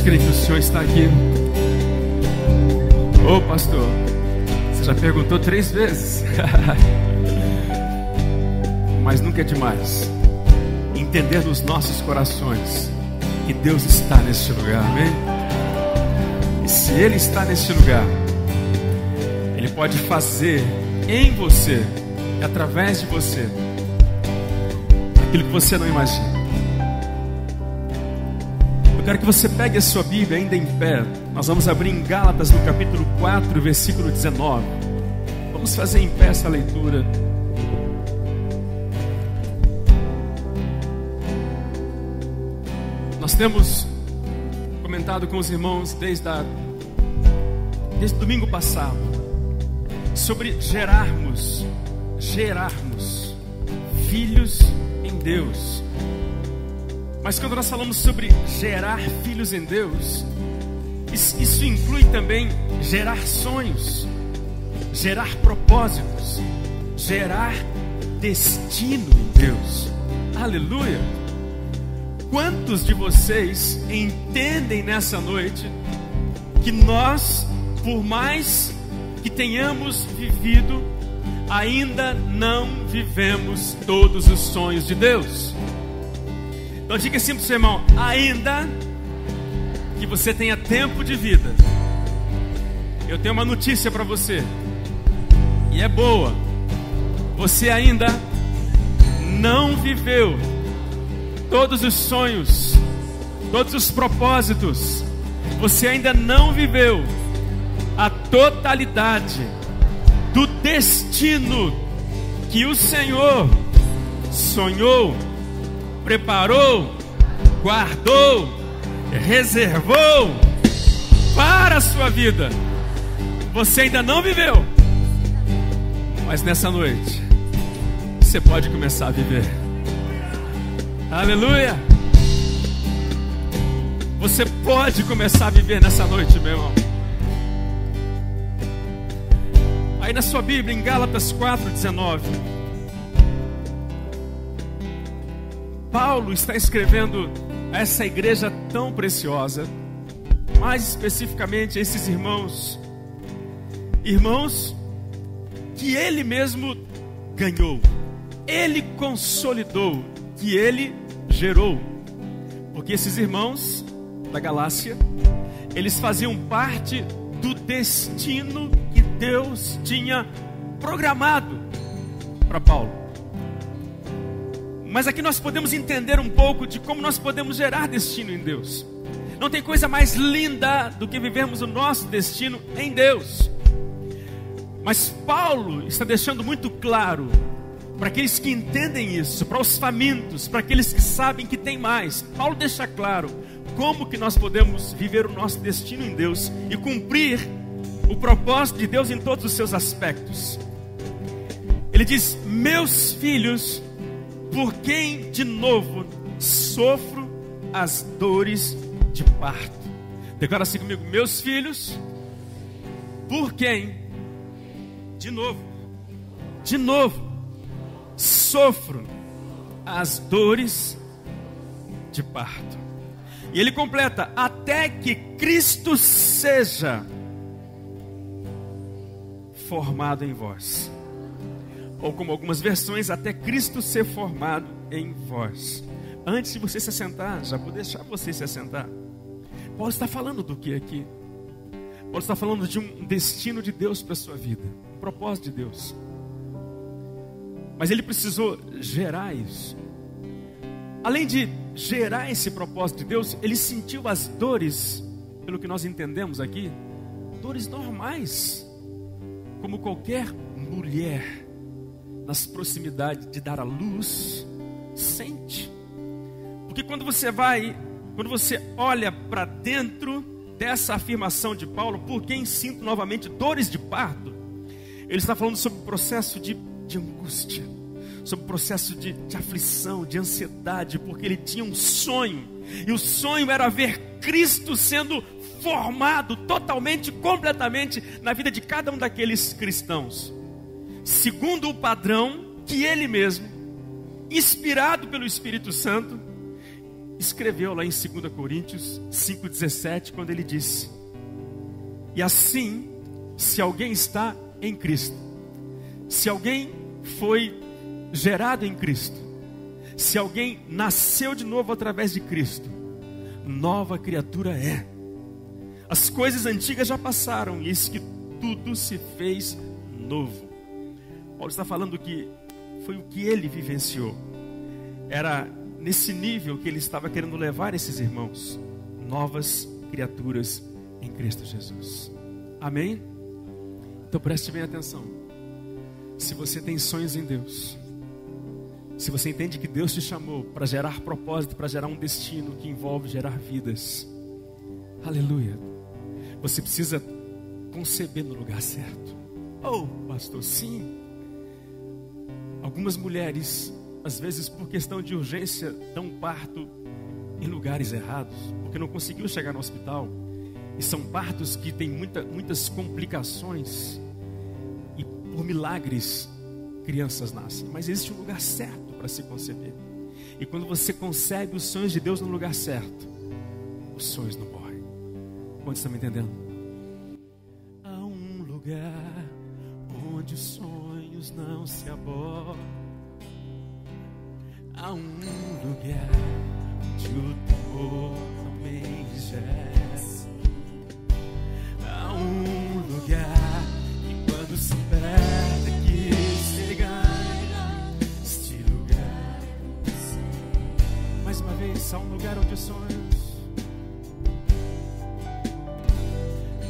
creem que o Senhor está aqui? Ô pastor, você já perguntou 3 vezes. Mas nunca é demais entender nos nossos corações que Deus está neste lugar, amém? E se Ele está neste lugar, Ele pode fazer em você e através de você aquilo que você não imagina. Eu quero que você pegue a sua Bíblia ainda em pé. Nós vamos abrir em Gálatas no capítulo 4, versículo 19. Vamos fazer em pé essa leitura. Nós temos comentado com os irmãos desde o domingo passado sobre gerarmos filhos em Deus. Mas quando nós falamos sobre gerar filhos em Deus, isso inclui também gerar sonhos, gerar propósitos, gerar destino em Deus. Aleluia! Quantos de vocês entendem nessa noite que nós, por mais que tenhamos vivido, ainda não vivemos todos os sonhos de Deus? Então diga assim para o seu irmão: ainda que você tenha tempo de vida, eu tenho uma notícia para você, e é boa. Você ainda não viveu todos os sonhos, todos os propósitos. Você ainda não viveu a totalidade do destino que o Senhor sonhou, preparou, guardou, reservou para a sua vida. Você ainda não viveu, mas nessa noite você pode começar a viver. Aleluia! Você pode começar a viver nessa noite, meu irmão. Aí na sua Bíblia, em Gálatas 4:19, Paulo está escrevendo a essa igreja tão preciosa, mais especificamente a esses irmãos que ele mesmo ganhou, ele consolidou, que ele gerou. Porque esses irmãos da Galácia, eles faziam parte do destino que Deus tinha programado para Paulo. Mas aqui nós podemos entender um pouco de como nós podemos gerar destino em Deus. Não tem coisa mais linda do que vivermos o nosso destino em Deus. Mas Paulo está deixando muito claro para aqueles que entendem isso, para os famintos, para aqueles que sabem que tem mais. Paulo deixa claro como que nós podemos viver o nosso destino em Deus e cumprir o propósito de Deus em todos os seus aspectos. Ele diz: meus filhos, por quem de novo sofro as dores de parto. Declara assim comigo: meus filhos, por quem de novo sofro as dores de parto. E ele completa: até que Cristo seja formado em vós. Ou como algumas versões, até Cristo ser formado em vós. Antes de você se assentar, já vou deixar você se assentar. Paulo está falando do que aqui? Paulo está falando de um destino de Deus para a sua vida, um propósito de Deus. Mas ele precisou gerar isso. Além de gerar esse propósito de Deus, ele sentiu as dores, pelo que nós entendemos aqui, dores normais, como qualquer mulher nas proximidades de dar à luz sente. Porque quando você olha para dentro dessa afirmação de Paulo, por quem sinto novamente dores de parto, ele está falando sobre o processo de angústia, sobre o processo de aflição, de ansiedade, porque ele tinha um sonho, e o sonho era ver Cristo sendo formado totalmente, completamente na vida de cada um daqueles cristãos, segundo o padrão que ele mesmo, inspirado pelo Espírito Santo, escreveu lá em 2 Coríntios 5,17, quando ele disse: e assim, se alguém está em Cristo, se alguém foi gerado em Cristo, se alguém nasceu de novo através de Cristo, nova criatura é. As coisas antigas já passaram, e eis que tudo se fez novo. Paulo está falando que foi o que ele vivenciou. Era nesse nível que ele estava querendo levar esses irmãos. Novas criaturas em Cristo Jesus. Amém? Então preste bem atenção. Se você tem sonhos em Deus, se você entende que Deus te chamou para gerar propósito, para gerar um destino que envolve gerar vidas, aleluia, você precisa conceber no lugar certo. Oh, pastor, sim. Algumas mulheres, às vezes por questão de urgência, dão parto em lugares errados, porque não conseguiu chegar no hospital. E são partos que têm muitas complicações, e por milagres crianças nascem. Mas existe um lugar certo para se conceber. E quando você concebe os sonhos de Deus no lugar certo, os sonhos não morrem. Quantos estão me entendendo? Há um lugar onde os sonhos não se abortam. Há um lugar onde o temor não me enrijece. Há um lugar que quando se perde aqui se ganha. Este lugar, mais uma vez, há um lugar onde os sonhos.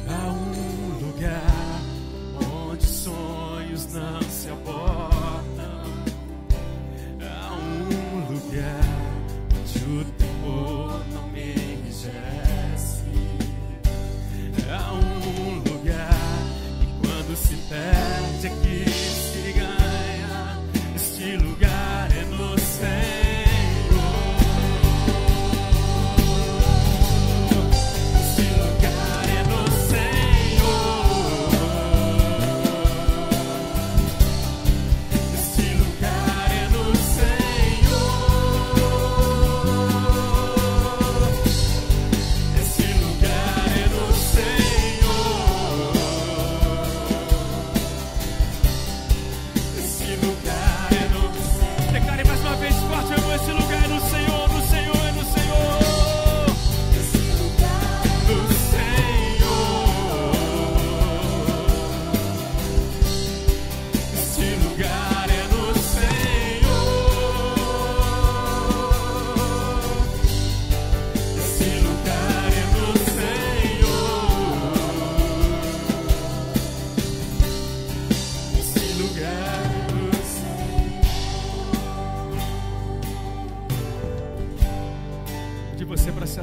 Há um lugar onde os sonhos não se abortam. Há um lugar onde o temor não me enrijece. Há um lugar que quando se perde aqui se ganha. Este lugar é no Senhor.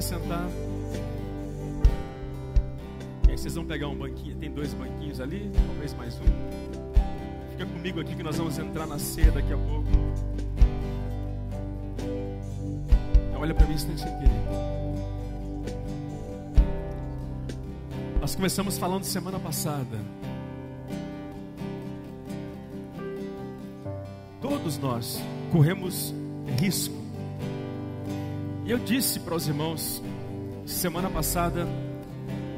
Sentar. E aí vocês vão pegar um banquinho. Tem 2 banquinhos ali, talvez mais um. Fica comigo aqui que nós vamos entrar na ceia daqui a pouco. Então, olha para mim, instantinho, querido. Nós começamos falando semana passada. Todos nós corremos risco. E eu disse para os irmãos semana passada,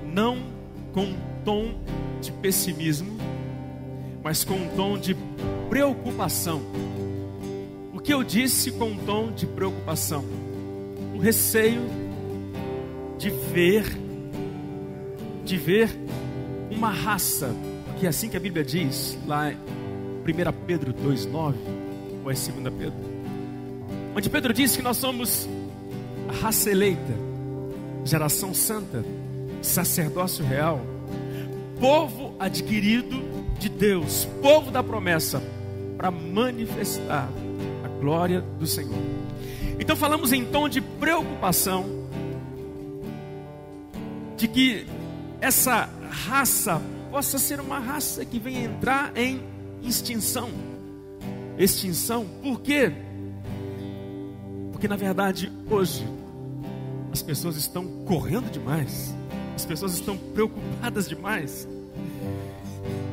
não com um tom de pessimismo, mas com um tom de preocupação. O que eu disse com um tom de preocupação? O receio de ver uma raça, que é assim que a Bíblia diz, lá em 1 Pedro 2,9, ou é 2 Pedro, onde Pedro diz que nós somos a raça eleita, geração santa, sacerdócio real, povo adquirido de Deus, povo da promessa, para manifestar a glória do Senhor. Então falamos em tom de preocupação, de que essa raça possa ser uma raça que venha entrar em extinção. Por quê? Porque na verdade hoje as pessoas estão correndo demais, as pessoas estão preocupadas demais.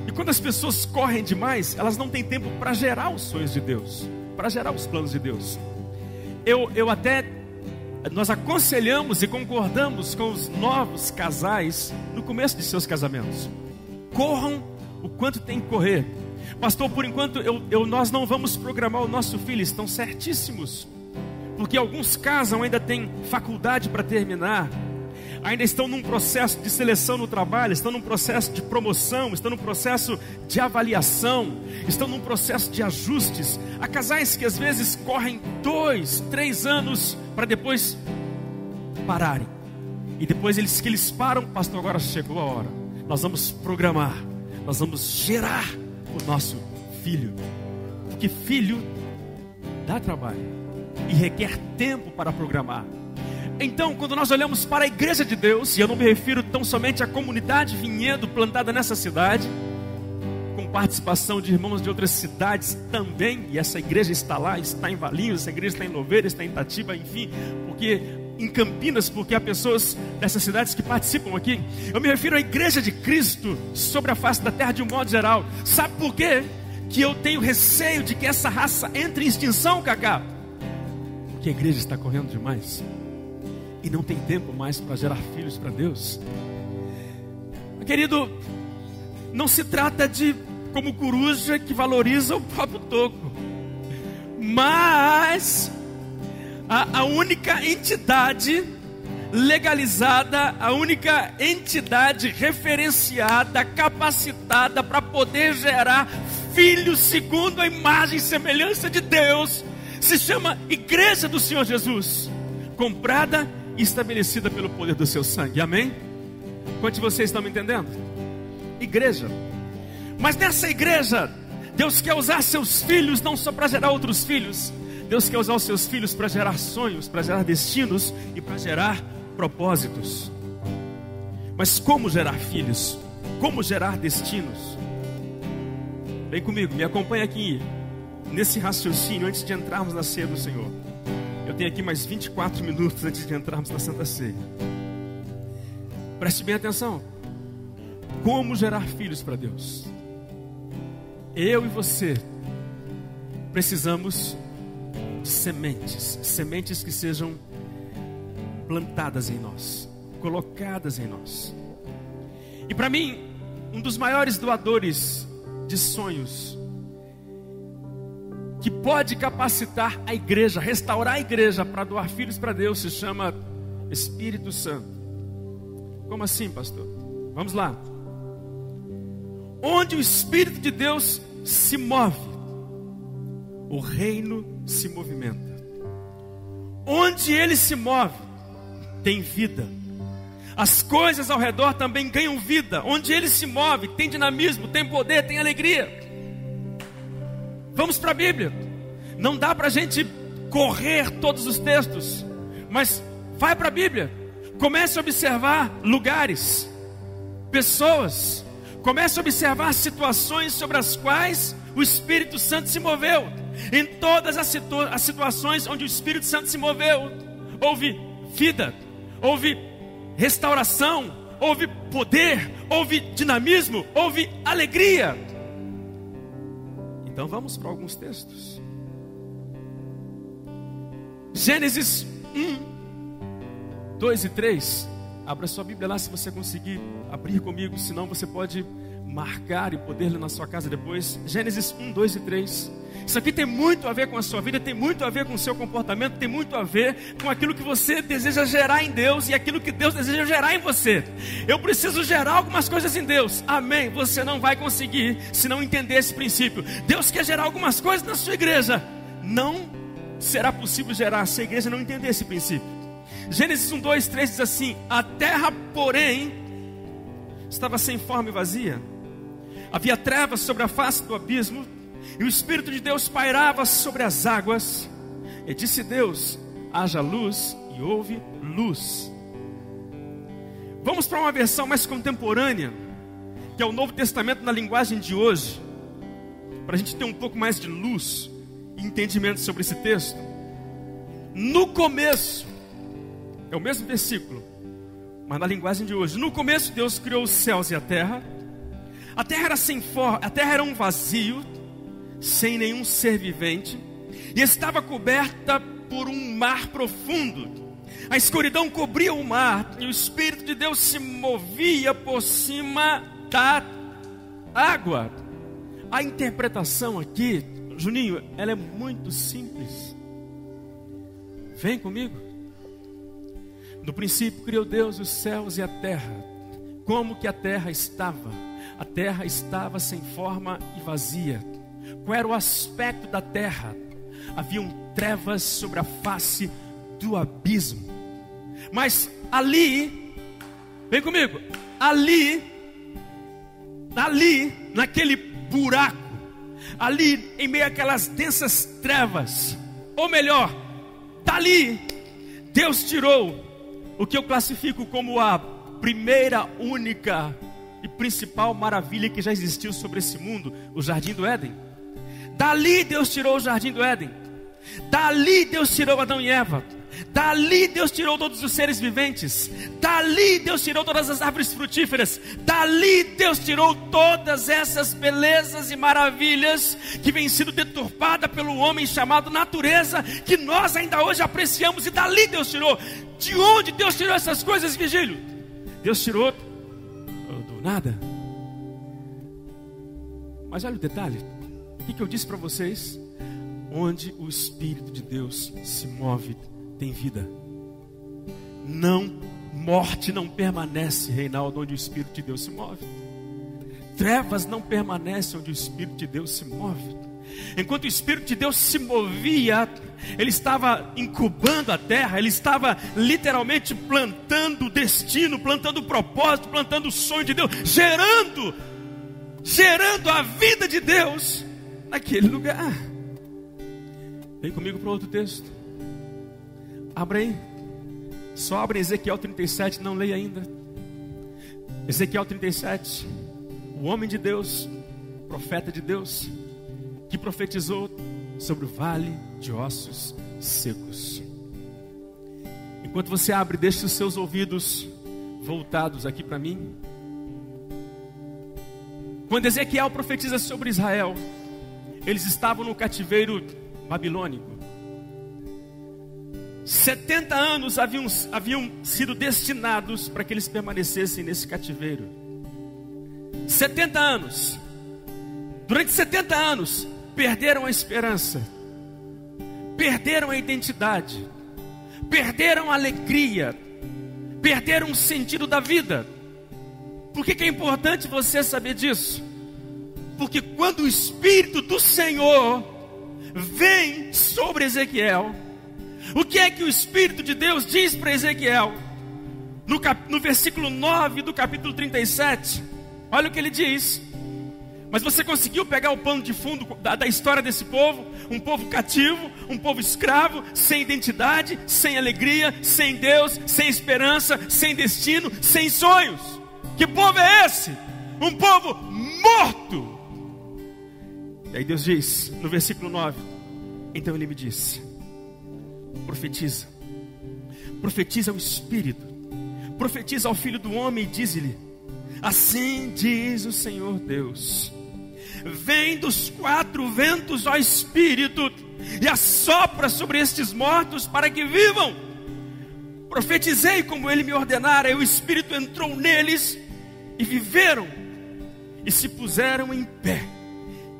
E quando as pessoas correm demais, elas não têm tempo para gerar os sonhos de Deus, para gerar os planos de Deus. Eu até nós aconselhamos e concordamos com os novos casais no começo de seus casamentos. Corram o quanto tem que correr. Pastor, por enquanto nós não vamos programar o nosso filho. Estão certíssimos, porque alguns casam, ainda têm faculdade para terminar, ainda estão num processo de seleção no trabalho, estão num processo de promoção, estão num processo de avaliação, estão num processo de ajustes. Há casais que às vezes correm 2, 3 anos para depois pararem. E depois que eles param, pastor, agora chegou a hora. Nós vamos programar, nós vamos gerar o nosso filho. Porque filho dá trabalho e requer tempo para programar. Então, quando nós olhamos para a igreja de Deus, e eu não me refiro tão somente à comunidade Vinhedo plantada nessa cidade, com participação de irmãos de outras cidades também, e essa igreja está lá, está em Valinhos, essa igreja está em Louveira, está em Itatiba, enfim, porque em Campinas, porque há pessoas dessas cidades que participam aqui. Eu me refiro à igreja de Cristo sobre a face da terra de um modo geral. Sabe por quê que eu tenho receio de que essa raça entre em extinção, Cacá? Porque a igreja está correndo demais e não tem tempo mais para gerar filhos para Deus. Querido, não se trata de como coruja que valoriza o próprio toco, mas a única entidade legalizada, a única entidade referenciada, capacitada para poder gerar filhos segundo a imagem e semelhança de Deus, se chama Igreja do Senhor Jesus, comprada e estabelecida pelo poder do seu sangue. Amém? Quantos de vocês estão me entendendo? Igreja. Mas nessa igreja, Deus quer usar seus filhos não só para gerar outros filhos. Deus quer usar os seus filhos para gerar sonhos, para gerar destinos e para gerar propósitos. Mas como gerar filhos? Como gerar destinos? Vem comigo, me acompanha aqui nesse raciocínio antes de entrarmos na ceia do Senhor. Eu tenho aqui mais 24 minutos antes de entrarmos na Santa Ceia. Preste bem atenção. Como gerar filhos para Deus? Eu e você precisamos de sementes que sejam plantadas em nós, colocadas em nós. E para mim, um dos maiores doadores de sonhos, que pode capacitar a igreja, restaurar a igreja para doar filhos para Deus, se chama Espírito Santo. Como assim, pastor? Vamos lá. Onde o Espírito de Deus se move, o reino se movimenta. Onde ele se move, tem vida. As coisas ao redor também ganham vida. Onde ele se move, tem dinamismo, tem poder, tem alegria. Vamos para a Bíblia. Não dá para a gente correr todos os textos, mas vai para a Bíblia. Comece a observar lugares, pessoas. Comece a observar situações sobre as quais o Espírito Santo se moveu. Em todas as situações onde o Espírito Santo se moveu, houve vida, houve restauração, houve poder, houve dinamismo, houve alegria. Então vamos para alguns textos. Gênesis 1, 2 e 3. Abra sua Bíblia lá se você conseguir abrir comigo. Senão você pode marcar e poder ler na sua casa depois. Gênesis 1, 2 e 3. Isso aqui tem muito a ver com a sua vida, tem muito a ver com o seu comportamento, tem muito a ver com aquilo que você deseja gerar em Deus e aquilo que Deus deseja gerar em você. Eu preciso gerar algumas coisas em Deus. Amém? Você não vai conseguir se não entender esse princípio. Deus quer gerar algumas coisas na sua igreja. Não será possível gerar se a igreja não entender esse princípio. Gênesis 1, 2, 3 diz assim: a terra, porém, estava sem forma e vazia. Havia trevas sobre a face do abismo, e o Espírito de Deus pairava sobre as águas. E disse Deus: haja luz, e houve luz. Vamos para uma versão mais contemporânea, que é o Novo Testamento na linguagem de hoje, para a gente ter um pouco mais de luz e entendimento sobre esse texto. No começo, é o mesmo versículo, mas na linguagem de hoje. No começo Deus criou os céus e a terra. A terra era sem forma, a terra era um vazio, sem nenhum ser vivente, e estava coberta por um mar profundo. A escuridão cobria o mar e o Espírito de Deus se movia por cima da água. A interpretação aqui, Juninho, ela é muito simples. Vem comigo. No princípio criou Deus os céus e a terra. Como que a terra estava? A terra estava sem forma e vazia. Qual era o aspecto da terra? Haviam trevas sobre a face do abismo. Mas ali, vem comigo, ali, naquele buraco, ali em meio àquelas densas trevas, ou melhor, dali, Deus tirou o que eu classifico como a primeira, única e principal maravilha que já existiu sobre esse mundo, o Jardim do Éden. Dali Deus tirou o Jardim do Éden. Dali Deus tirou Adão e Eva. Dali Deus tirou todos os seres viventes. Dali Deus tirou todas as árvores frutíferas. Dali Deus tirou todas essas belezas e maravilhas que vêm sido deturpada pelo homem chamado natureza, que nós ainda hoje apreciamos. E dali Deus tirou. De onde Deus tirou essas coisas, Vigílio? Deus tirou do nada. Mas olha o detalhe. O que eu disse para vocês? Onde o Espírito de Deus se move, tem vida. Não, morte não permanece, Reinaldo, onde o Espírito de Deus se move. Trevas não permanecem onde o Espírito de Deus se move. Enquanto o Espírito de Deus se movia, ele estava incubando a terra, ele estava literalmente plantando o destino, plantando o propósito, plantando o sonho de Deus, gerando a vida de Deus naquele lugar. Vem comigo para outro texto. Abra aí. Só abre Ezequiel 37, não leia ainda. Ezequiel 37. O homem de Deus, profeta de Deus, que profetizou sobre o vale de ossos secos. Enquanto você abre, deixe os seus ouvidos voltados aqui para mim. Quando Ezequiel profetiza sobre Israel, eles estavam no cativeiro babilônico. 70 anos haviam sido destinados para que eles permanecessem nesse cativeiro. 70 anos. Durante 70 anos, perderam a esperança, perderam a identidade, perderam a alegria, perderam o sentido da vida. Por que é importante você saber disso? Porque quando o Espírito do Senhor vem sobre Ezequiel, o que é que o Espírito de Deus diz para Ezequiel? No versículo 9 do capítulo 37, olha o que ele diz. Mas você conseguiu pegar o pano de fundo da história desse povo? Um povo cativo, um povo escravo, sem identidade, sem alegria, sem Deus, sem esperança, sem destino, sem sonhos. Que povo é esse? Um povo morto. E aí Deus diz, no versículo 9, então ele me disse: profetiza, profetiza ao Espírito, profetiza ao Filho do Homem e diz-lhe: assim diz o Senhor Deus, vem dos 4 ventos, ó Espírito, e assopra sobre estes mortos para que vivam. Profetizei como ele me ordenara, e o Espírito entrou neles e viveram, e se puseram em pé,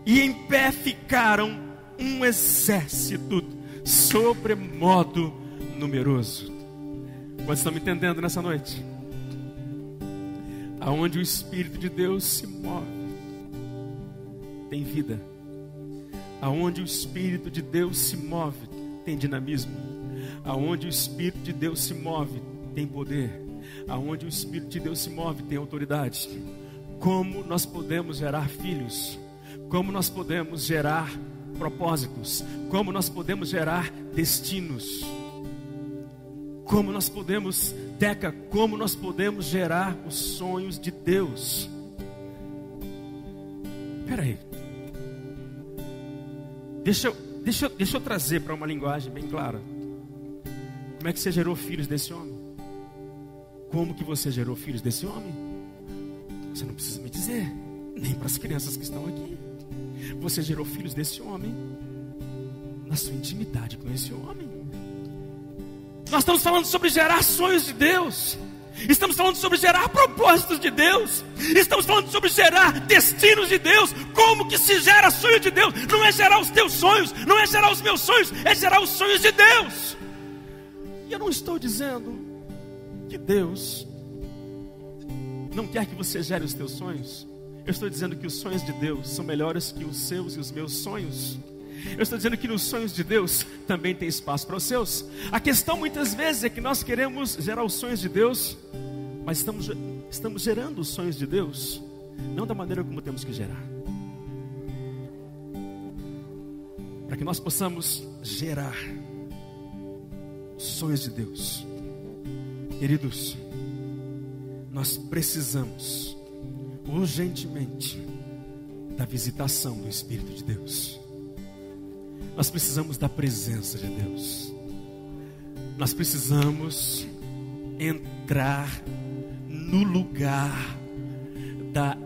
e em pé ficaram um exército sobremodo numeroso. Quantos estão me entendendo nessa noite? Aonde o Espírito de Deus se move, tem vida. Aonde o Espírito de Deus se move, tem dinamismo. Aonde o Espírito de Deus se move, tem poder. Aonde o Espírito de Deus se move, tem autoridade. Como nós podemos gerar filhos? Como nós podemos gerar propósitos? Como nós podemos gerar destinos? Como nós podemos, Teca, como nós podemos gerar os sonhos de Deus? Espera aí. Deixa eu trazer para uma linguagem bem clara. Como é que você gerou filhos desse homem? Como que você gerou filhos desse homem? Você não precisa me dizer, nem para as crianças que estão aqui. Você gerou filhos desse homem na sua intimidade com esse homem. nós estamos falando sobre gerar sonhos de Deus. Estamos falando sobre gerar propósitos de Deus. Estamos falando sobre gerar destinos de Deus. Como que se gera sonho de Deus? Não é gerar os teus sonhos, não é gerar os meus sonhos, é gerar os sonhos de Deus. E eu não estou dizendo que Deus não quer que você gere os teus sonhos. Eu estou dizendo que os sonhos de Deus são melhores que os seus e os meus sonhos. Eu estou dizendo que nos sonhos de Deus também tem espaço para os seus. A questão muitas vezes é que nós queremos gerar os sonhos de Deus, mas estamos gerando os sonhos de Deus não da maneira como temos que gerar. Para que nós possamos gerar sonhos de Deus, queridos, nós precisamos urgentemente da visitação do Espírito de Deus. Nós precisamos da presença de Deus. Nós precisamos entrar no lugar da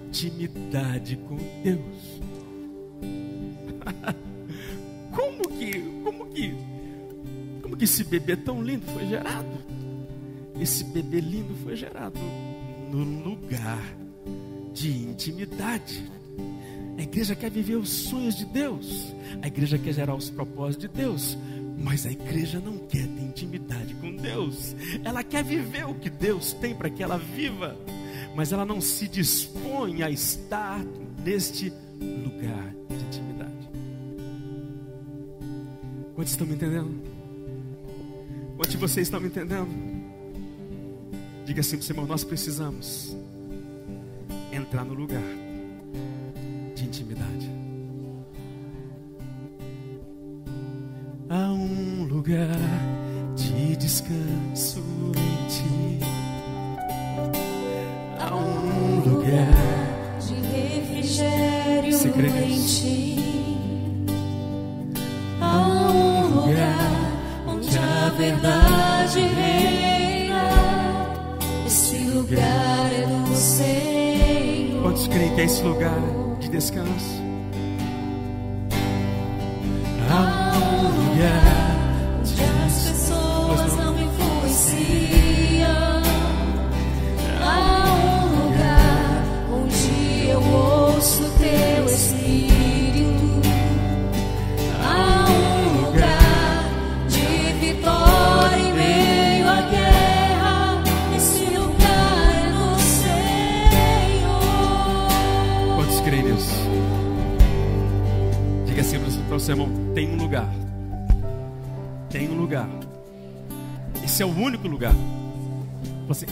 intimidade com Deus. Como que esse bebê tão lindo foi gerado? Esse bebê lindo foi gerado no lugar de intimidade. A igreja quer viver os sonhos de Deus. A igreja quer gerar os propósitos de Deus. Mas a igreja não quer ter intimidade com Deus. Ela quer viver o que Deus tem para que ela viva, mas ela não se dispõe a estar neste lugar de intimidade. Quantos estão me entendendo? Quantos de vocês estão me entendendo? Diga assim para o seu irmão: nós precisamos entrar no lugar de intimidade. Há um lugar de descanso em ti. Há um lugar de refrigério em ti. Há um lugar onde a verdade reina. Esse lugar é do Senhor. Quantos creem que é esse lugar de descanso? Há um lugar onde as pessoas não me influenciam. Há um lugar onde eu ouço teu Espírito. Há um lugar de vitória em meio à guerra. Esse lugar é do Senhor. Quantos creem nisso? Diga assim para o seu irmão: tem um lugar. Tem um lugar. Esse é o único lugar.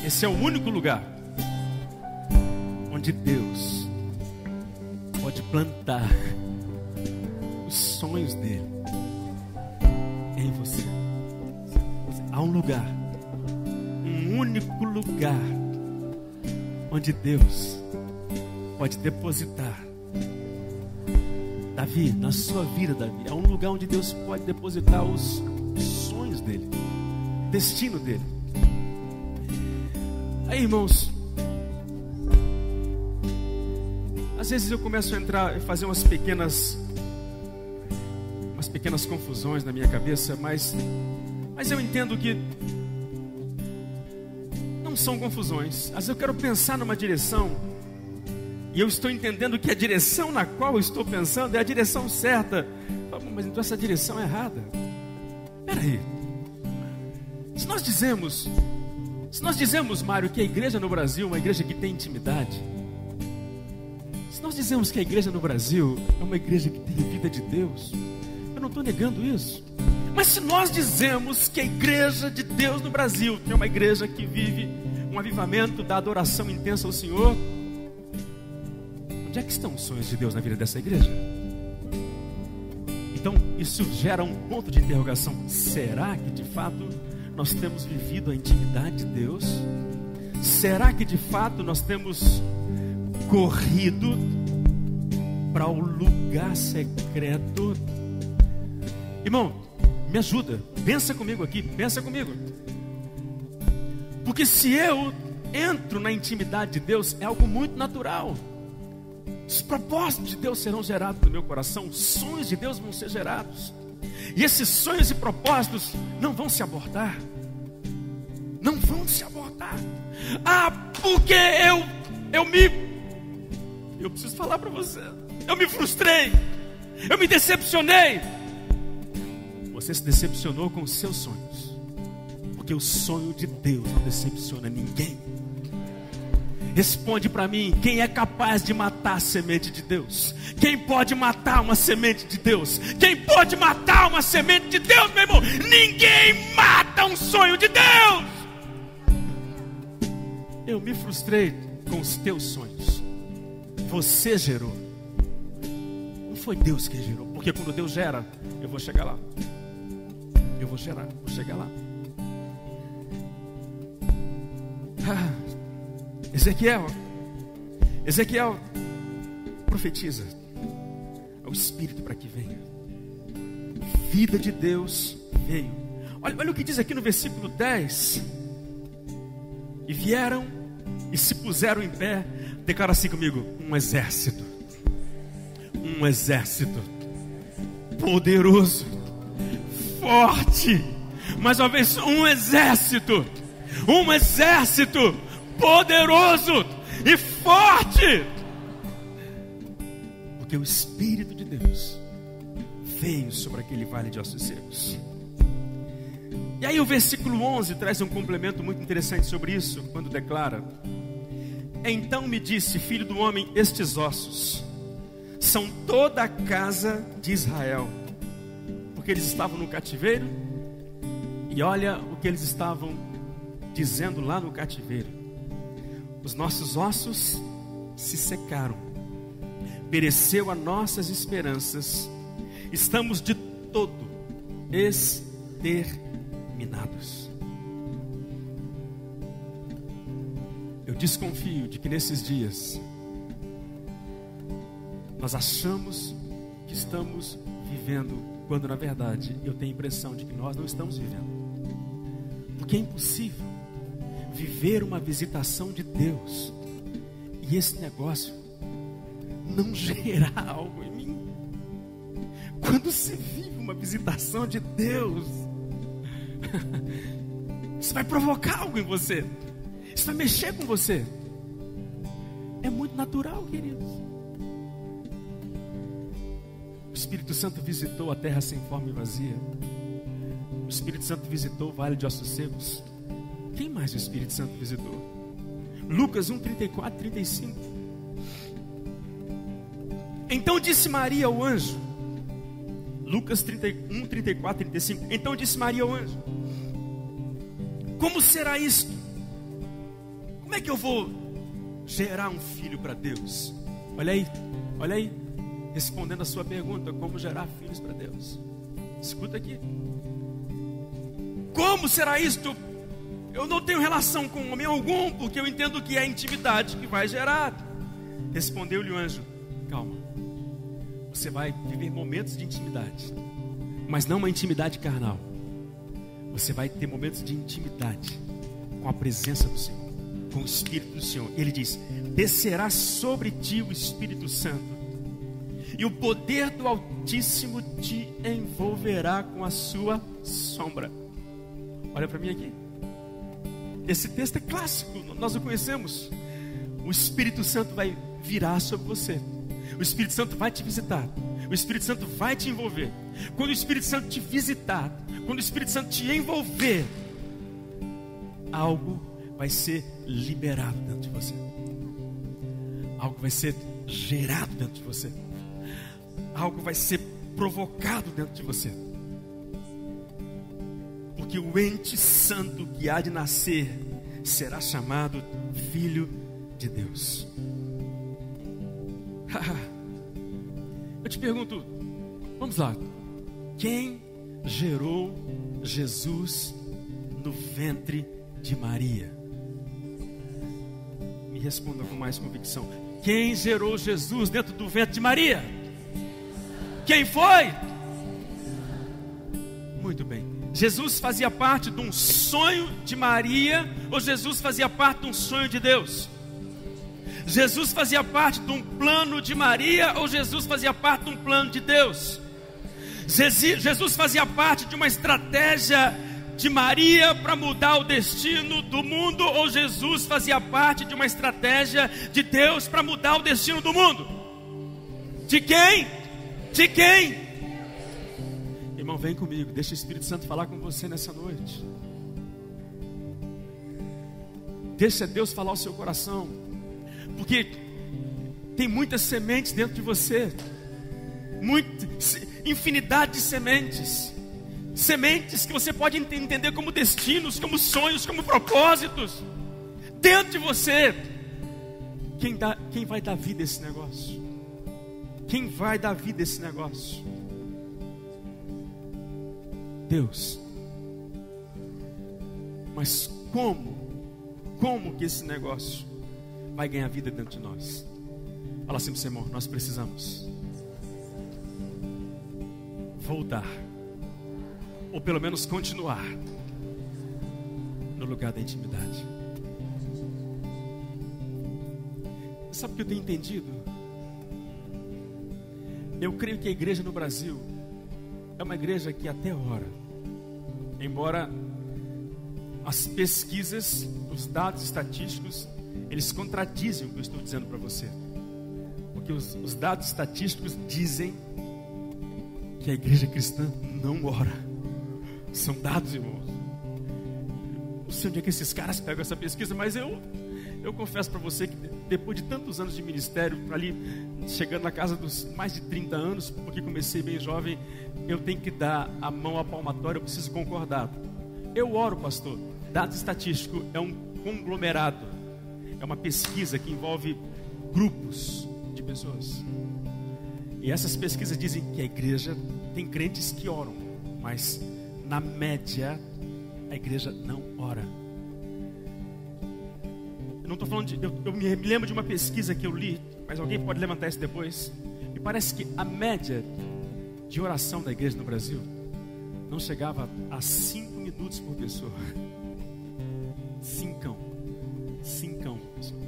Esse é o único lugar onde Deus pode plantar os sonhos dele em você. Há um lugar, um único lugar onde Deus pode depositar. Davi, na sua vida, Davi, é um lugar onde Deus pode depositar os sonhos dele, o destino dele. Aí, irmãos, às vezes eu começo a entrar e fazer umas pequenas confusões na minha cabeça, mas eu entendo que não são confusões. Às vezes eu quero pensar numa direção e eu estou entendendo que a direção na qual eu estou pensando é a direção certa. Mas então essa direção é errada. Peraí. Se nós dizemos, Mário, que a igreja no Brasil é uma igreja que tem intimidade, se nós dizemos que a igreja no Brasil é uma igreja que tem vida de Deus, eu não estou negando isso. Mas se nós dizemos que a igreja de Deus no Brasil é uma igreja que vive um avivamento da adoração intensa ao Senhor, onde é que estão os sonhos de Deus na vida dessa igreja? Então isso gera um ponto de interrogação. Será que de fato nós temos vivido a intimidade de Deus? Será que de fato nós temos corrido para o lugar secreto? Irmão, me ajuda, pensa comigo aqui, pensa comigo. Porque se eu entro na intimidade de Deus, é algo muito natural. Os propósitos de Deus serão gerados no meu coração, os sonhos de Deus vão ser gerados. E esses sonhos e propósitos não vão se abortar. Não vão se abortar. Ah, porque eu preciso falar para você. Eu me frustrei. Eu me decepcionei. Você se decepcionou com os seus sonhos. Porque o sonho de Deus não decepciona ninguém. Responde para mim, quem é capaz de matar a semente de Deus? Quem pode matar uma semente de Deus? Quem pode matar uma semente de Deus, meu irmão? Ninguém mata um sonho de Deus. Eu me frustrei com os teus sonhos. Você gerou. Não foi Deus que gerou. Porque quando Deus gera, eu vou chegar lá. Eu vou chegar lá. Ezequiel profetiza ao Espírito para que venha. Vida de Deus veio. Olha o que diz aqui no versículo 10. E vieram e se puseram em pé. Declara assim comigo: um exército poderoso, forte. Mais uma vez, um exército poderoso e forte, porque o Espírito de Deus veio sobre aquele vale de ossos secos. E aí o versículo 11 traz um complemento muito interessante sobre isso, quando declara: então me disse, filho do homem, estes ossos são toda a casa de Israel, porque eles estavam no cativeiro. E olha o que eles estavam dizendo lá no cativeiro: os nossos ossos se secaram, pereceu as nossas esperanças, estamos de todo exterminados. Eu desconfio de que nesses dias nós achamos que estamos vivendo, quando na verdade eu tenho a impressão de que nós não estamos vivendo. Porque é impossível viver uma visitação de Deus e esse negócio não gerar algo em mim. Quando você vive uma visitação de Deus, isso vai provocar algo em você. Isso vai mexer com você. É muito natural, queridos. O Espírito Santo visitou a terra sem forma e vazia. O Espírito Santo visitou o vale de ossos secos. Quem mais o Espírito Santo visitou? Lucas 1, 34, 35. Então disse Maria ao anjo. Lucas 31, 34, 35. Então disse Maria ao anjo: como será isto? Como é que eu vou gerar um filho para Deus? Olha aí, respondendo a sua pergunta: como gerar filhos para Deus? Escuta aqui. Como será isto? Eu não tenho relação com homem algum, porque eu entendo que é a intimidade que vai gerar. Respondeu-lhe o anjo: calma, você vai viver momentos de intimidade, mas não uma intimidade carnal. Você vai ter momentos de intimidade com a presença do Senhor, com o Espírito do Senhor. Ele diz: descerá sobre ti o Espírito Santo, e o poder do Altíssimo te envolverá com a sua sombra. Olha para mim aqui. Esse texto é clássico, nós o conhecemos. O Espírito Santo vai virar sobre você. O Espírito Santo vai te visitar. O Espírito Santo vai te envolver. Quando o Espírito Santo te visitar, quando o Espírito Santo te envolver, algo vai ser liberado dentro de você. Algo vai ser gerado dentro de você. Algo vai ser provocado dentro de você. Porque o ente santo que há de nascer será chamado Filho de Deus. Eu te pergunto, vamos lá, quem gerou Jesus no ventre de Maria? Me responda com mais convicção. Quem gerou Jesus dentro do ventre de Maria? Quem foi? Muito bem. Jesus fazia parte de um sonho de Maria, ou Jesus fazia parte de um sonho de Deus? Jesus fazia parte de um plano de Maria, ou Jesus fazia parte de um plano de Deus? Jesus fazia parte de uma estratégia de Maria para mudar o destino do mundo, ou Jesus fazia parte de uma estratégia de Deus para mudar o destino do mundo? De quem? De quem? Irmão, vem comigo, deixa o Espírito Santo falar com você nessa noite. Deixa Deus falar ao seu coração, porque tem muitas sementes dentro de você, infinidade de sementes que você pode entender como destinos, como sonhos, como propósitos dentro de você. Quem vai dar vida a esse negócio? Quem vai dar vida a esse negócio? Deus. Mas como que esse negócio vai ganhar vida dentro de nós? Fala assim para o seu irmão: nós precisamos voltar, ou pelo menos continuar no lugar da intimidade. Sabe o que eu tenho entendido? Eu creio que a igreja no Brasil é uma igreja que até ora, embora as pesquisas, os dados estatísticos, eles contradizem o que eu estou dizendo para você. Porque os dados estatísticos dizem que a igreja cristã não ora. São dados, irmãos. Não sei onde é que esses caras pegam essa pesquisa, mas eu confesso para você que depois de tantos anos de ministério, ali chegando na casa dos mais de 30 anos, porque comecei bem jovem, eu tenho que dar a mão à palmatória, eu preciso concordar. Eu oro, pastor. Dado estatístico é um conglomerado, é uma pesquisa que envolve grupos de pessoas. E essas pesquisas dizem que a igreja tem crentes que oram, mas na média a igreja não ora. Eu não estou falando de... Eu me lembro de uma pesquisa que eu li, mas alguém pode levantar isso depois. Me parece que a média de oração da igreja no Brasil não chegava a 5 minutos por pessoa. Cincão por pessoa.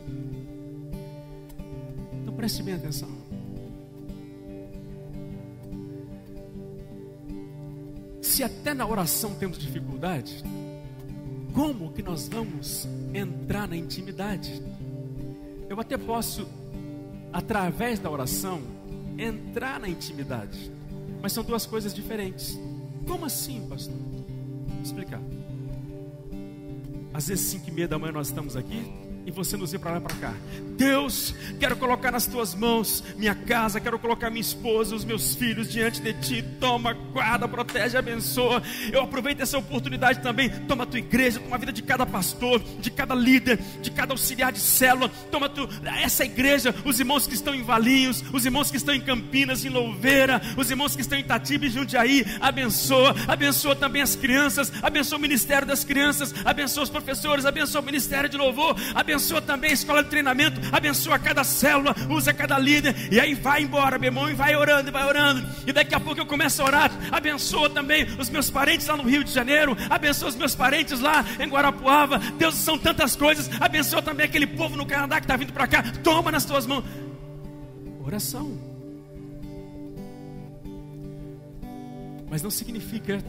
Então preste bem atenção. Se até na oração temos dificuldade, como que nós vamos entrar na intimidade? Eu até posso, através da oração, entrar na intimidade, mas são duas coisas diferentes. Como assim, pastor? Vou explicar. Às vezes 5:30 da manhã nós estamos aqui e você nos vê para lá e para cá. Deus, quero colocar nas tuas mãos minha casa, quero colocar minha esposa, os meus filhos diante de ti. Toma, guarda, protege, abençoa. Eu aproveito essa oportunidade também. Toma a tua igreja, toma a vida de cada pastor, de cada líder, de cada auxiliar de célula. Toma essa igreja, os irmãos que estão em Valinhos, os irmãos que estão em Campinas, em Louveira, os irmãos que estão em Itatiba e Jundiaí. Abençoa também as crianças, abençoa o ministério das crianças, abençoa os professores, abençoa o ministério de louvor, abençoa também a escola de treinamento, abençoa cada célula, usa cada líder. E aí vai embora, meu irmão, e vai orando. E daqui a pouco eu começo a orar. Abençoa também os meus parentes lá no Rio de Janeiro, abençoa os meus parentes lá em Guarapuava. Deus, são tantas coisas. Abençoa também aquele povo no Canadá que está vindo para cá. Toma nas tuas mãos. Oração. Mas não significa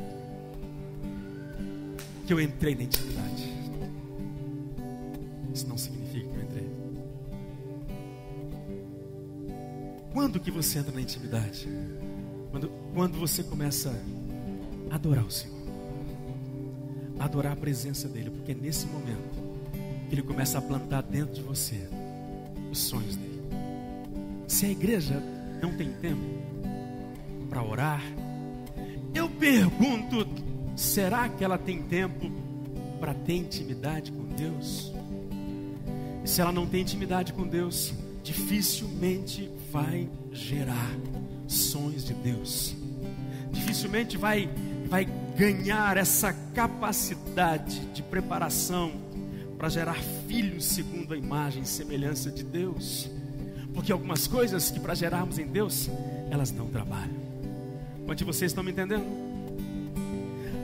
que eu entrei na intimidade. Isso não significa que eu entrei. Quando que você entra na intimidade? Quando você começa a adorar o Senhor, adorar a presença dEle, porque é nesse momento que Ele começa a plantar dentro de você os sonhos dEle. Se a igreja não tem tempo para orar, eu pergunto, será que ela tem tempo para ter intimidade com Deus? E se ela não tem intimidade com Deus, dificilmente vai gerar sonhos de Deus. Dificilmente vai ganhar essa capacidade de preparação para gerar filhos segundo a imagem e semelhança de Deus. Porque algumas coisas que para gerarmos em Deus, elas não trabalham. Quantos de vocês estão me entendendo?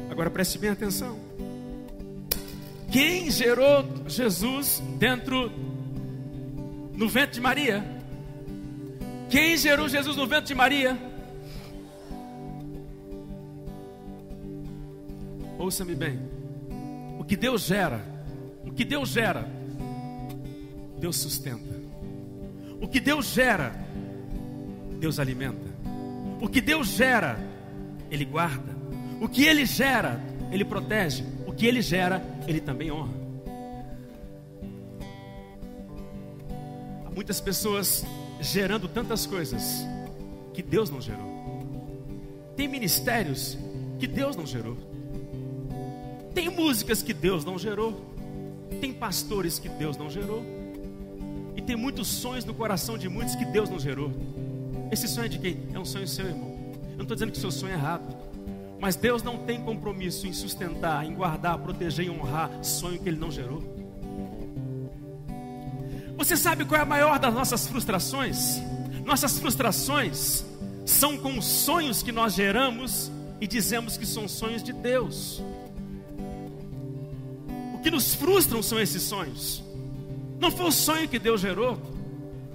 Agora preste bem atenção. Quem gerou Jesus no ventre de Maria? Quem gerou Jesus no ventre de Maria? ouça-me bem. O que Deus gera, Deus sustenta. O que Deus gera, Deus alimenta. O que Deus gera, Ele guarda. O que Ele gera, Ele protege. O que Ele gera, Ele também honra. Há muitas pessoas gerando tantas coisas que Deus não gerou. Tem ministérios que Deus não gerou. Tem músicas que Deus não gerou. Tem pastores que Deus não gerou. E tem muitos sonhos no coração de muitos que Deus não gerou. Esse sonho é de quem? É um sonho seu, irmão. Eu não estou dizendo que o seu sonho é errado, mas Deus não tem compromisso em sustentar, em guardar, proteger e honrar sonho que Ele não gerou. Você sabe qual é a maior das nossas frustrações? Nossas frustrações são com os sonhos que nós geramos e dizemos que são sonhos de Deus. O que nos frustram são esses sonhos. Não foi o sonho que Deus gerou,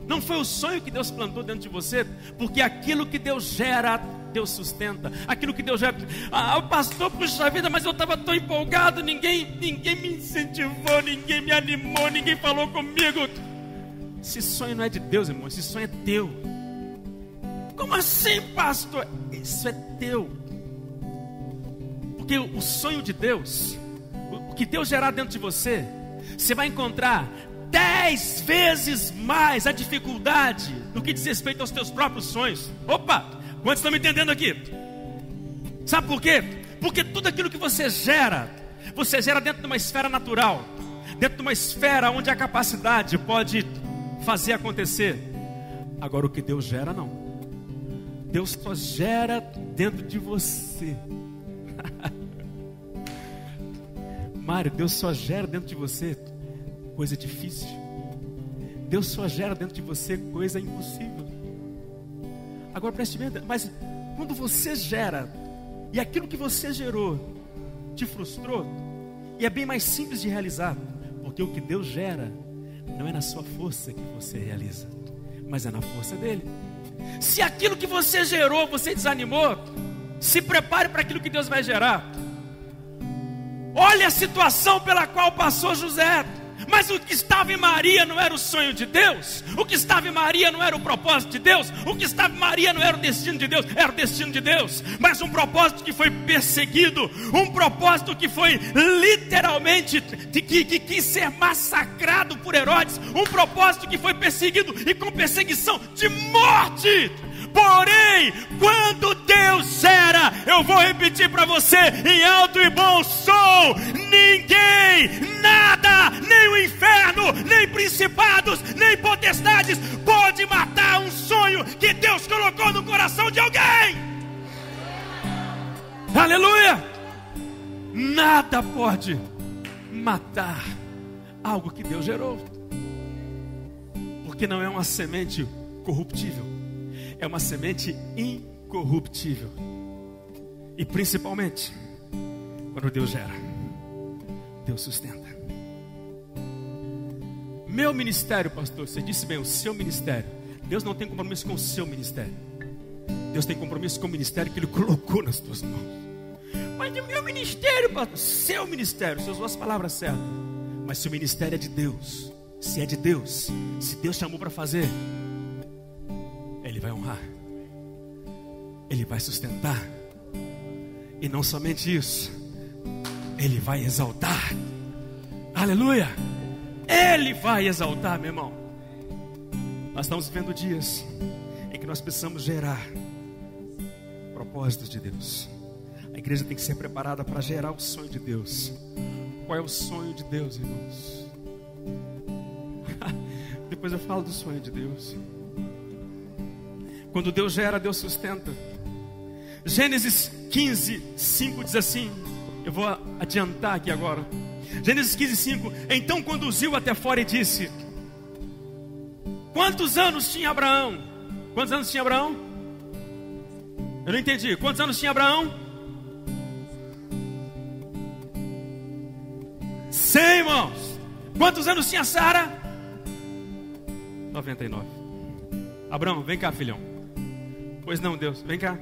não foi o sonho que Deus plantou dentro de você, porque aquilo que Deus gera, Deus sustenta. Aquilo que Deus gera, pastor, puxa vida, mas eu estava tão empolgado, ninguém me incentivou, ninguém me animou, ninguém falou comigo. Esse sonho não é de Deus, irmão, esse sonho é teu. Como assim, pastor? Isso é teu. Porque o sonho de Deus, o que Deus gerar dentro de você, você vai encontrar 10 vezes mais a dificuldade no que diz respeito aos teus próprios sonhos. Opa, quantos estão me entendendo aqui? Sabe por quê? Porque tudo aquilo que você gera dentro de uma esfera natural, dentro de uma esfera onde a capacidade pode fazer acontecer. Agora o que Deus gera, não. Deus só gera dentro de você. Mário, Deus só gera dentro de você coisa difícil. Deus só gera dentro de você coisa impossível. Agora preste bem, mas quando você gera e aquilo que você gerou te frustrou, e é bem mais simples de realizar, porque o que Deus gera não é na sua força que você realiza, mas é na força dele. Se aquilo que você gerou, você desanimou, se prepare para aquilo que Deus vai gerar. Olha a situação pela qual passou José. Mas o que estava em Maria não era o sonho de Deus. O que estava em Maria não era o propósito de Deus. O que estava em Maria não era o destino de Deus. Era o destino de Deus. Mas um propósito que foi perseguido. Um propósito que foi literalmente que quis ser massacrado por Herodes. Um propósito que foi perseguido e com perseguição de morte. Porém, quando Deus gera, eu vou repetir para você em alto e bom som: ninguém, nada, nem o inferno, nem principados, nem potestades pode matar um sonho que Deus colocou no coração de alguém. Aleluia! Nada pode matar algo que Deus gerou, porque não é uma semente corruptível, é uma semente incorruptível. E principalmente, quando Deus gera, Deus sustenta. Meu ministério, pastor, você disse bem, o seu ministério. Deus não tem compromisso com o seu ministério. Deus tem compromisso com o ministério que Ele colocou nas tuas mãos. Mas o meu ministério, pastor, seu ministério, você usou as palavras certas. Mas se o ministério é de Deus, se é de Deus, se Deus chamou para fazer, Ele vai honrar, Ele vai sustentar. E não somente isso, Ele vai exaltar. Aleluia! Ele vai exaltar, meu irmão. Nós estamos vivendo dias em que nós precisamos gerar propósitos de Deus. A igreja tem que ser preparada para gerar o sonho de Deus. Qual é o sonho de Deus, irmãos? Depois eu falo do sonho de Deus. Quando Deus gera, Deus sustenta. Gênesis 15, 5 diz assim. Eu vou adiantar aqui agora. Gênesis 15, 5. Então conduziu até fora e disse: quantos anos tinha Abraão? Quantos anos tinha Abraão? Eu não entendi. Quantos anos tinha Abraão? 100, irmãos. Quantos anos tinha Sara? 99. Abraão, vem cá, filhão. Pois não, Deus, vem cá.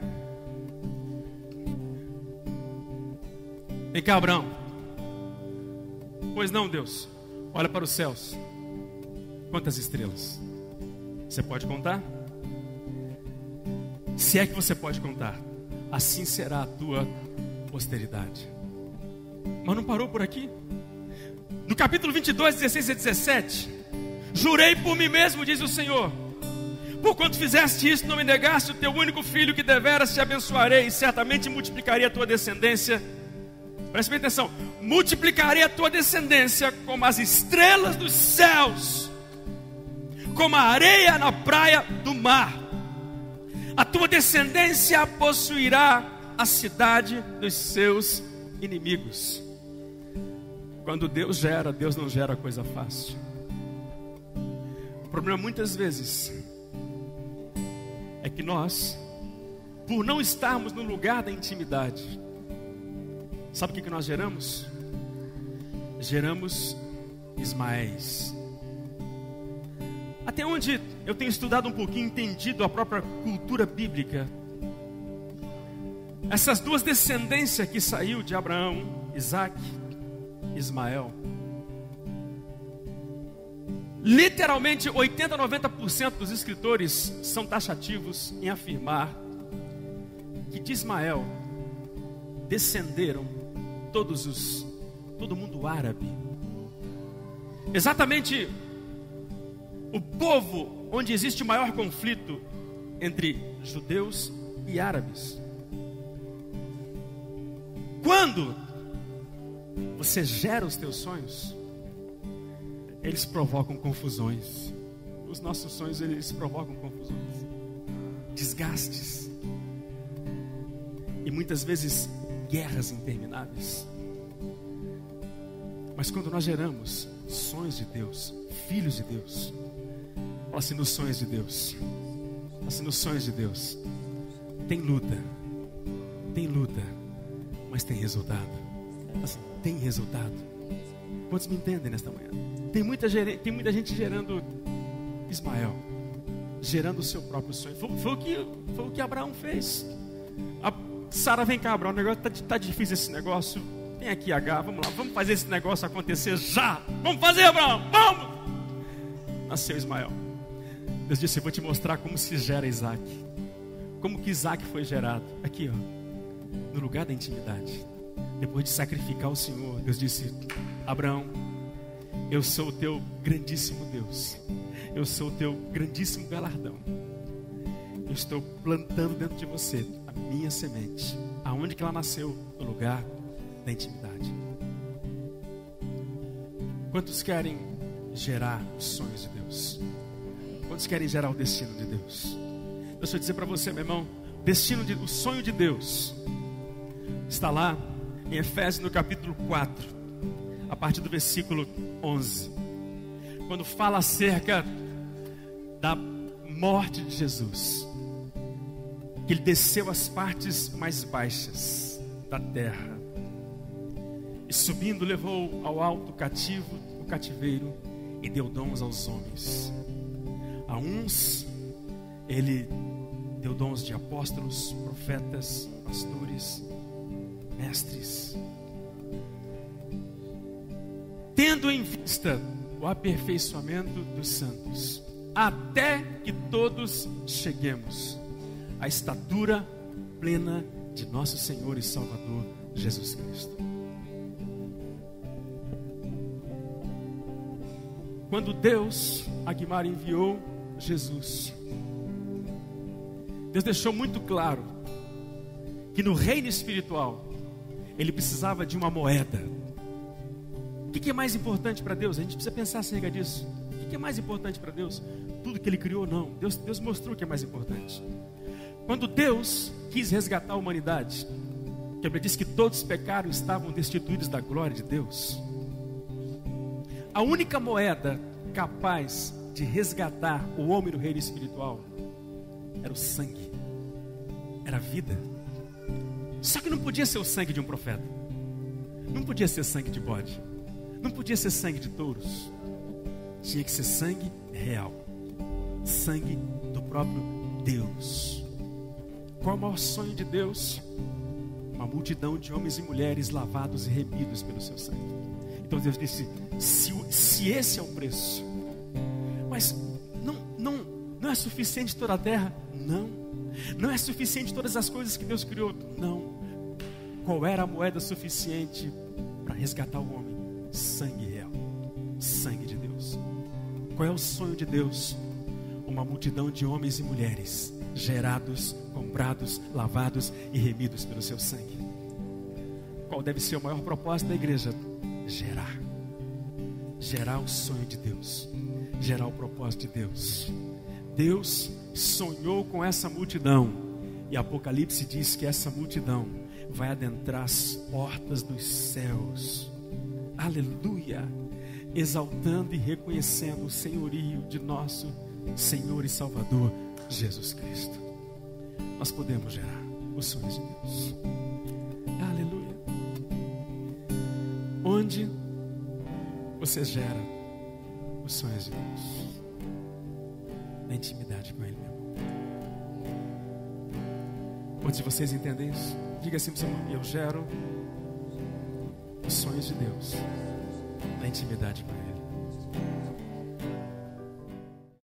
Vem cá, Abraão. Pois não, Deus. Olha para os céus. Quantas estrelas? Você pode contar? Se é que você pode contar, assim será a tua posteridade. Mas não parou por aqui. No capítulo 22, 16 e 17, jurei por mim mesmo, diz o Senhor, porquanto fizeste isso, não me negaste o teu único filho, que deveras te abençoarei, e certamente multiplicarei a tua descendência. Preste bem atenção. Multiplicarei a tua descendência como as estrelas dos céus, como a areia na praia do mar. A tua descendência possuirá a cidade dos seus inimigos. Quando Deus gera, Deus não gera coisa fácil. O problema muitas vezes é que nós, por não estarmos no lugar da intimidade, sabe o que nós geramos? Geramos Ismaéis. Até onde eu tenho estudado um pouquinho, entendido a própria cultura bíblica, essas duas descendências que saiu de Abraão, Isaac, Ismael, literalmente 80, 90% dos escritores são taxativos em afirmar que de Ismael descenderam todo mundo árabe. Exatamente o povo onde existe o maior conflito entre judeus e árabes. Quando você gera os teus sonhos, eles provocam confusões. Os nossos sonhos, eles provocam confusões, desgastes e muitas vezes guerras intermináveis. Mas quando nós geramos sonhos de Deus, filhos de Deus, fala assim, nos sonhos de Deus, fala assim, nos sonhos de Deus tem luta, mas tem resultado. Assim, tem resultado. Quantos me entendem nesta manhã? Tem muita gente gerando Ismael, gerando o seu próprio sonho. Foi o que Abraão fez. Sara, vem cá, Abraão, o negócio tá difícil, esse negócio. Vem aqui, H, vamos lá, vamos fazer esse negócio acontecer já. Vamos fazer, Abraão, vamos. Nasceu Ismael. Deus disse, eu vou te mostrar como se gera Isaac. Como que Isaac foi gerado. Aqui, ó, no lugar da intimidade. Depois de sacrificar o Senhor, Deus disse, Abraão, eu sou o teu grandíssimo Deus. Eu sou o teu grandíssimo galardão. Eu estou plantando dentro de você a minha semente. Aonde que ela nasceu? No lugar da intimidade. Quantos querem gerar os sonhos de Deus? Quantos querem gerar o destino de Deus? Deixa eu dizer para você, meu irmão, o sonho de Deus está lá em Efésios no capítulo 4, a partir do versículo 11, quando fala acerca da morte de Jesus, que ele desceu às partes mais baixas da terra e subindo levou ao alto cativo o cativeiro e deu dons aos homens. A uns ele deu dons de apóstolos, profetas, pastores, mestres, tendo em vista o aperfeiçoamento dos santos, até que todos cheguemos à estatura plena de nosso Senhor e Salvador Jesus Cristo. Quando Deus, Aguimar, enviou Jesus, Deus deixou muito claro que no reino espiritual ele precisava de uma moeda. O que é mais importante para Deus? A gente precisa pensar acerca disso. O que é mais importante para Deus? Tudo que ele criou? Não. Deus mostrou o que é mais importante. Quando Deus quis resgatar a humanidade, que a Bíblia diz que todos pecaram e estavam destituídos da glória de Deus, a única moeda capaz de resgatar o homem no reino espiritual era o sangue, era a vida. Só que não podia ser o sangue de um profeta, não podia ser sangue de bode, não podia ser sangue de touros. Tinha que ser sangue real, sangue do próprio Deus. Qual é o maior sonho de Deus? Uma uma multidão de homens e mulheres lavados e remidos pelo seu sangue. Então Deus disse: se esse é o preço, mas não é suficiente toda a terra? Não é suficiente todas as coisas que Deus criou? Não. Qual era a moeda suficiente para resgatar o homem? Sangue real, sangue de Deus. Qual é o sonho de Deus? Uma multidão de homens e mulheres gerados, comprados, lavados e remidos pelo seu sangue. Qual deve ser o maior propósito da igreja? Gerar o sonho de Deus, gerar o propósito de Deus. Deus sonhou com essa multidão, e Apocalipse diz que essa multidão vai adentrar as portas dos céus, aleluia, exaltando e reconhecendo o senhorio de nosso Senhor e Salvador Jesus Cristo. Nós podemos gerar os sonhos de Deus, aleluia. Onde você gera os sonhos de Deus? Na intimidade com Ele, meu irmão. Quantos de vocês entendem isso? Diga assim para o seu irmão: eu gero os sonhos de Deus na intimidade com Ele.